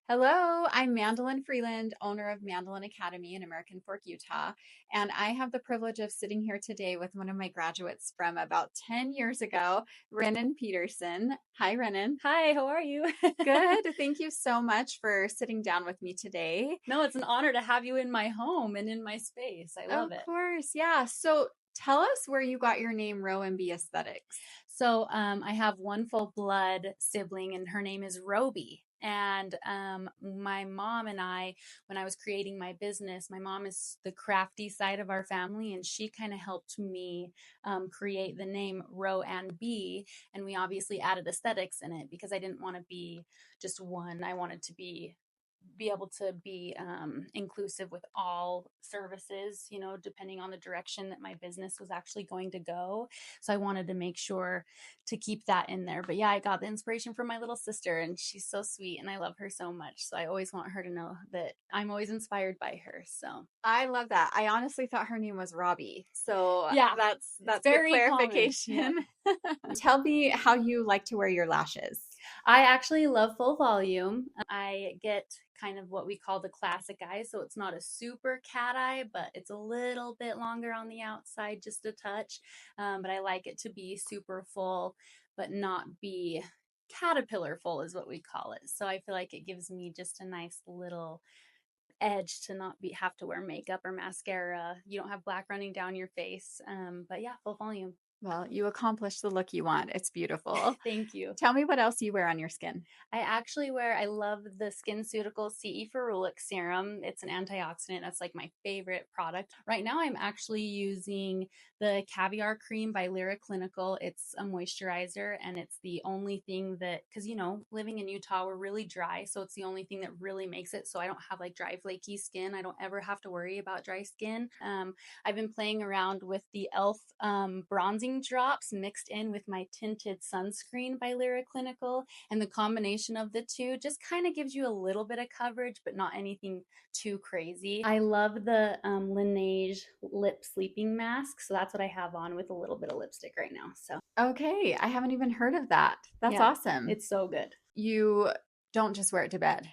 Hello, I'm Mandalyn Freeland, owner of Mandalyn Academy in American Fork, Utah, and I have the privilege of sitting here today with one of my graduates from about 10 years ago, Renin Peterson. Hi, Renin. Hi, how are you? Good. Thank you so much for sitting down with me today. No, it's an honor to have you in my home and in my space. I Of love it. course. Yeah. So tell us where you got your name, Row and B Aesthetics. I have one full blood sibling, and her name is Roby. And my mom and I, when I was creating my business, my mom is the crafty side of our family, and she kind of helped me create the name Row and B. And we obviously added aesthetics in it because I didn't want to be just one. I wanted to be able to be inclusive with all services, depending on the direction that my business was actually going to go. So I wanted to make sure to keep that in there. But yeah, I got the inspiration from my little sister, and she's so sweet and I love her so much. So I always want her to know that I'm always inspired by her. So I love that. I honestly thought her name was Robbie. So yeah, that's good very common. Yeah. clarification. Tell me how you like to wear your lashes. I actually love full volume. I get kind of what we call the classic eye. So it's not a super cat eye, but it's a little bit longer on the outside, just a touch. But I like it to be super full, but not be caterpillar full, is what we call it. So I feel like it gives me just a nice little edge to not have to wear makeup or mascara. You don't have black running down your face. But yeah, full volume. Well, you accomplished the look you want. It's beautiful. Thank you. Tell me what else you wear on your skin. I love the SkinCeutical CE Ferulic Serum. It's an antioxidant. That's like my favorite product. Right now, I'm actually using the Caviar Cream by Lyra Clinical. It's a moisturizer, and it's the only thing that, because, living in Utah, we're really dry. So it's the only thing that really makes it so I don't have like dry, flaky skin. I don't ever have to worry about dry skin. I've been playing around with the e.l.f. Bronzing drops mixed in with my tinted sunscreen by Lyra Clinical, and the combination of the two just kind of gives you a little bit of coverage, but not anything too crazy. I love the Laneige lip sleeping mask, so that's what I have on with a little bit of lipstick right now. So Okay, I haven't even heard of that. That's yeah, awesome. it's so good. You don't just wear it to bed.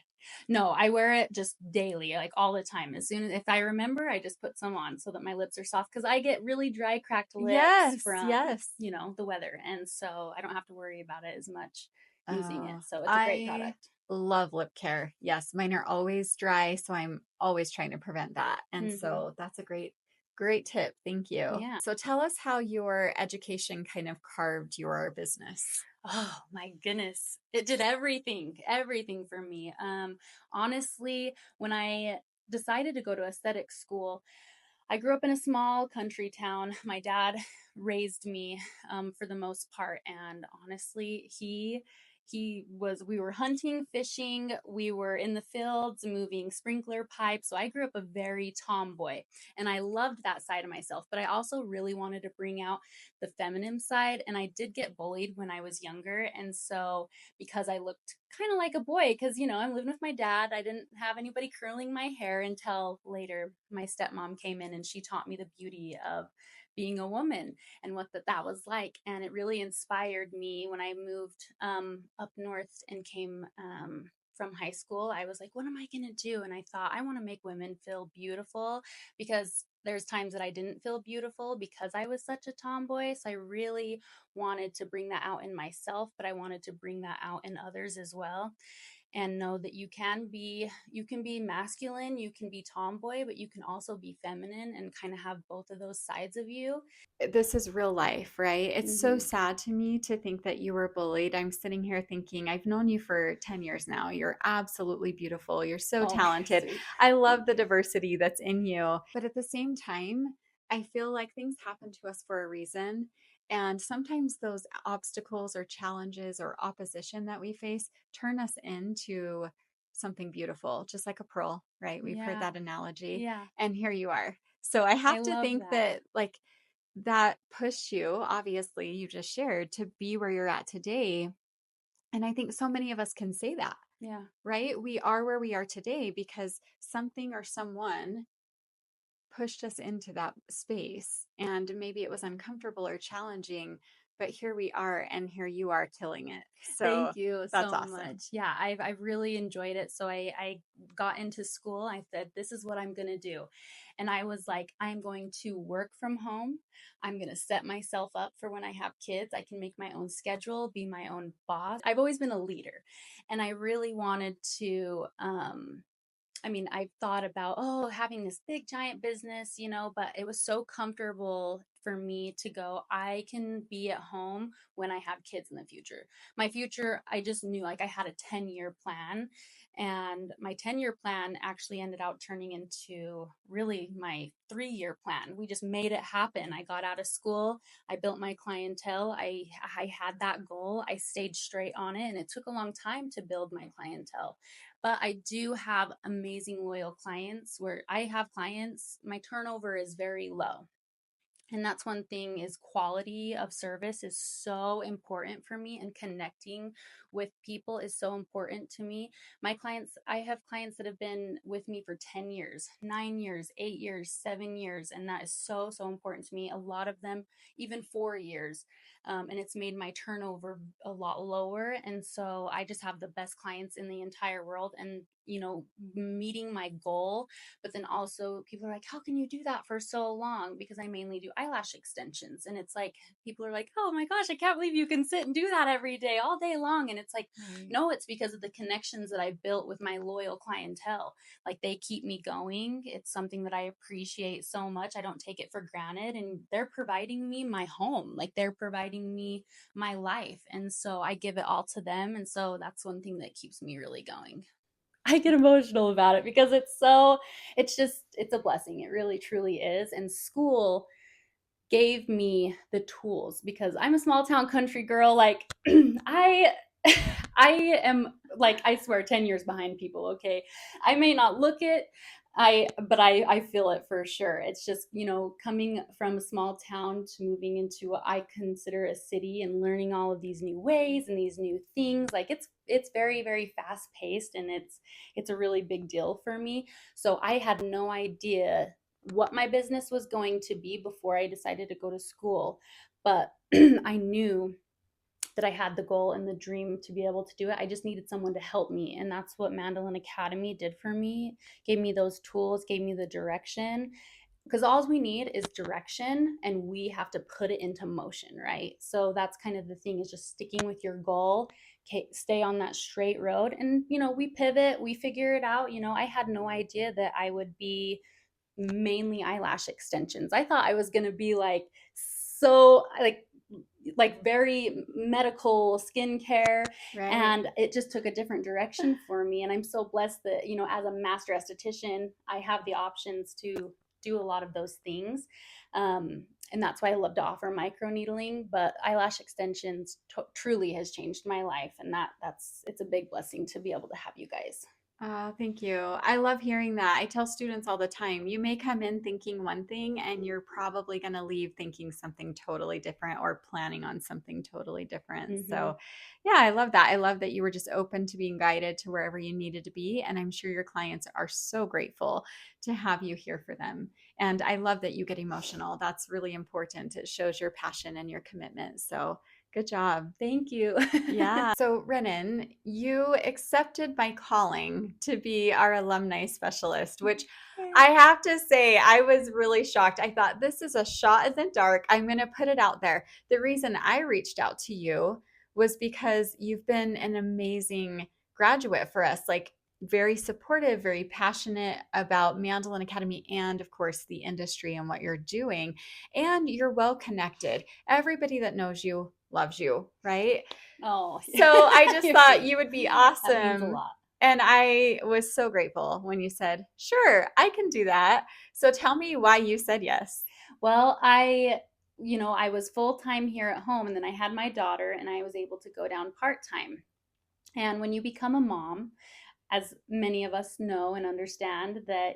No, I wear it just daily, like all the time. As soon as if I remember, I just put some on so that my lips are soft, because I get really dry, cracked lips Yes, from, yes. the weather. And so I don't have to worry about it as much using it. Oh, So it's a great I product. love lip care. Yes, mine are always dry, so I'm always trying to prevent that. And Hmm. so that's a great tip. Thank you. Yeah. So tell us how your education kind of carved your business. Oh my goodness. It did everything for me. Honestly, when I decided to go to aesthetic school, I grew up in a small country town. My dad raised me for the most part, and honestly, we were hunting, fishing, we were in the fields moving sprinkler pipes. So I grew up a very tomboy, and I loved that side of myself, but I also really wanted to bring out the feminine side, and I did get bullied when I was younger. And so because I looked kind of like a boy, because I'm living with my dad, I didn't have anybody curling my hair until later. My stepmom came in and she taught me the beauty of being a woman and what that was like. And it really inspired me when I moved up north and came from high school. I was like, what am I going to do? And I thought, I want to make women feel beautiful, because there's times that I didn't feel beautiful because I was such a tomboy. So I really wanted to bring that out in myself, but I wanted to bring that out in others as well, and know that you can be masculine, you can be tomboy, but you can also be feminine and kind of have both of those sides of you. This is real life, right? It's so Hmm. sad to me to think that you were bullied. I'm sitting here thinking, I've known you for 10 years now. You're absolutely beautiful. You're so Oh, you're talented. sweet. I love Thank the you. diversity that's in you. But at the same time, I feel like things happen to us for a reason. And sometimes those obstacles or challenges or opposition that we face turn us into something beautiful, just like a pearl, right? We've heard Yeah. that analogy. Yeah. And here you are. So I I have to love think that. that, like, that pushed you, obviously, you just shared, to be where you're at today. And I think so many of us can say that, Yeah. right? We are where we are today because something or someone pushed us into that space. And maybe it was uncomfortable or challenging, but here we are, and here you are tilling it. So Thank you that's so awesome. much. Yeah, I've really enjoyed it. So I got into school. I said, this is what I'm going to do. And I was like, I'm going to work from home. I'm going to set myself up for when I have kids. I can make my own schedule, be my own boss. I've always been a leader, and I really wanted to, I mean, I've thought about, oh, having this big giant business, but it was so comfortable for me to go, I can be at home when I have kids in the future. My future, I just knew like I had a 10-year plan. And my 10-year plan actually ended out turning into really my 3-year plan. We just made it happen. I got out of school. I built my clientele. I had that goal. I stayed straight on it. And it took a long time to build my clientele, but I do have amazing loyal clients. Where I have clients, my turnover is very low. And that's one thing, is quality of service is so important for me, and connecting with people is so important to me. My clients, I have clients that have been with me for 10 years, 9 years, 8 years, 7 years, and that is so so important to me. A lot of them even 4 years. And it's made my turnover a lot lower, and so I just have the best clients in the entire world. And meeting my goal, but then also people are like, how can you do that for so long? Because I mainly do eyelash extensions. And it's like, people are like, oh my gosh, I can't believe you can sit and do that every day, all day long. And it's like, Right. no, it's because of the connections that I built with my loyal clientele. Like, they keep me going. It's something that I appreciate so much. I don't take it for granted. And they're providing me my home, like, they're providing me my life. And so I give it all to them. And so that's one thing that keeps me really going. I get emotional about it because it's a blessing. It really truly is. And school gave me the tools, because I'm a small town country girl. Like, I I am, like, I swear, 10 years behind people, okay? I may not look it, but I feel it for sure. It's just, coming from a small town to moving into what I consider a city, and learning all of these new ways and these new things. Like, it's very very fast paced, and it's a really big deal for me. So I had no idea what my business was going to be before I decided to go to school. But I knew that I had the goal and the dream to be able to do it. I just needed someone to help me. And that's what Mandalyn Academy did for me. Gave me those tools, gave me the direction. Because all we need is direction, and we have to put it into motion, right? So that's kind of the thing, is just sticking with your goal. Okay, stay on that straight road. And, we pivot, we figure it out. I had no idea that I would be mainly eyelash extensions. I thought I was going to be like, so like very medical skincare, Right. and it just took a different direction for me. And I'm so blessed that, as a master esthetician, I have the options to do a lot of those things. And that's why I love to offer microneedling, but eyelash extensions truly has changed my life, and it's a big blessing to be able to have you guys. Thank you. I love hearing that. I tell students all the time, you may come in thinking one thing, and you're probably going to leave thinking something totally different, or planning on something totally different. Mm-hmm. So, yeah, I love that. I love that you were just open to being guided to wherever you needed to be. And I'm sure your clients are so grateful to have you here for them. And I love that you get emotional. That's really important. It shows your passion and your commitment. So, good job. Thank you. Yeah. So, Renan, you accepted my calling to be our alumni specialist, which I have to say, I was really shocked. I thought, this is a shot in the dark. I'm going to put it out there. The reason I reached out to you was because you've been an amazing graduate for us, like very supportive, very passionate about Mandalyn Academy and, of course, the industry and what you're doing. And you're well connected. Everybody that knows you loves you, right? Oh, So I just thought thanks. you would be That means a awesome. lot. And I was so grateful when you said, sure, I can do that. So tell me why you said yes. Well, I was full time here at home, and then I had my daughter, and I was able to go down part time. And when you become a mom, as many of us know and understand, that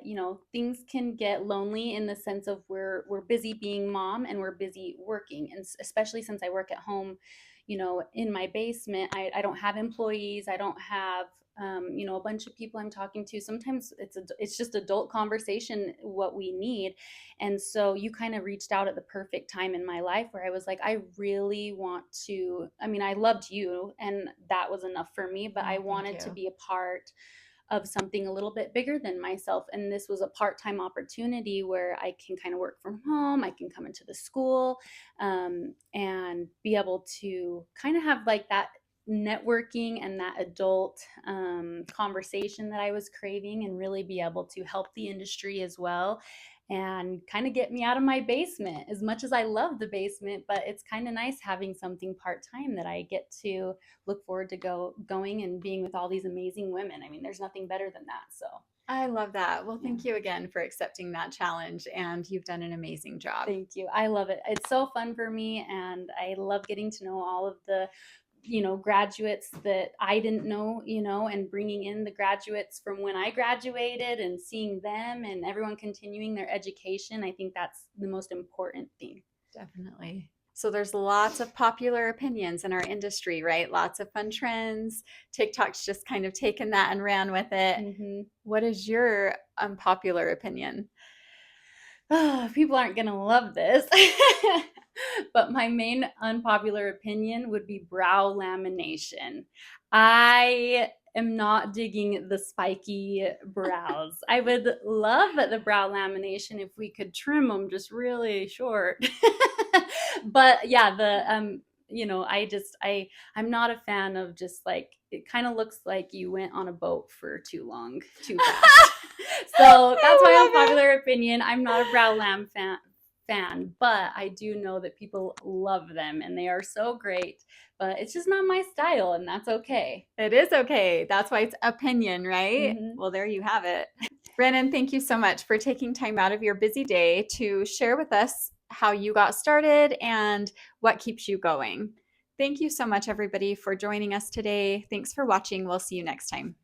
things can get lonely, in the sense of we're busy being mom, and we're busy working. And especially since I work at home, in my basement, I don't have employees, I don't have a bunch of people I'm talking to. Sometimes it's just adult conversation what we need. And so you kind of reached out at the perfect time in my life where I was like, I really want to, I mean, I loved you and that was enough for me, but I Oh, thank wanted to you. be a part of something a little bit bigger than myself. And this was a part-time opportunity where I can kind of work from home. I can come into the school, and be able to kind of have like that networking and that adult conversation that I was craving, and really be able to help the industry as well, and kind of get me out of my basement. As much as I love the basement, but it's kind of nice having something part-time that I get to look forward to going and being with all these amazing women. I mean, there's nothing better than that. So, I love that. Well, yeah. thank you again for accepting that challenge, and you've done an amazing job. Thank you. I love it. It's so fun for me, and I love getting to know all of the graduates that I didn't know, and bringing in the graduates from when I graduated and seeing them and everyone continuing their education. I think that's the most important thing. Definitely. So there's lots of popular opinions in our industry, right? Lots of fun trends. TikTok's just kind of taken that and ran with it. Mm-hmm. What is your unpopular opinion? Oh, people aren't going to love this. But my main unpopular opinion would be brow lamination. I am not digging the spiky brows. I would love the brow lamination if we could trim them just really short. But yeah, I'm not a fan of just like, it kind of looks like you went on a boat for too long, too fast. So that's my unpopular opinion. I'm not a brow lamb fan, but I do know that people love them and they are so great. But it's just not my style, and that's okay. It is okay. That's why it's opinion, right? Mm-hmm. Well, there you have it. Renin, thank you so much for taking time out of your busy day to share with us how you got started and what keeps you going. Thank you so much, everybody, for joining us today. Thanks for watching. We'll see you next time.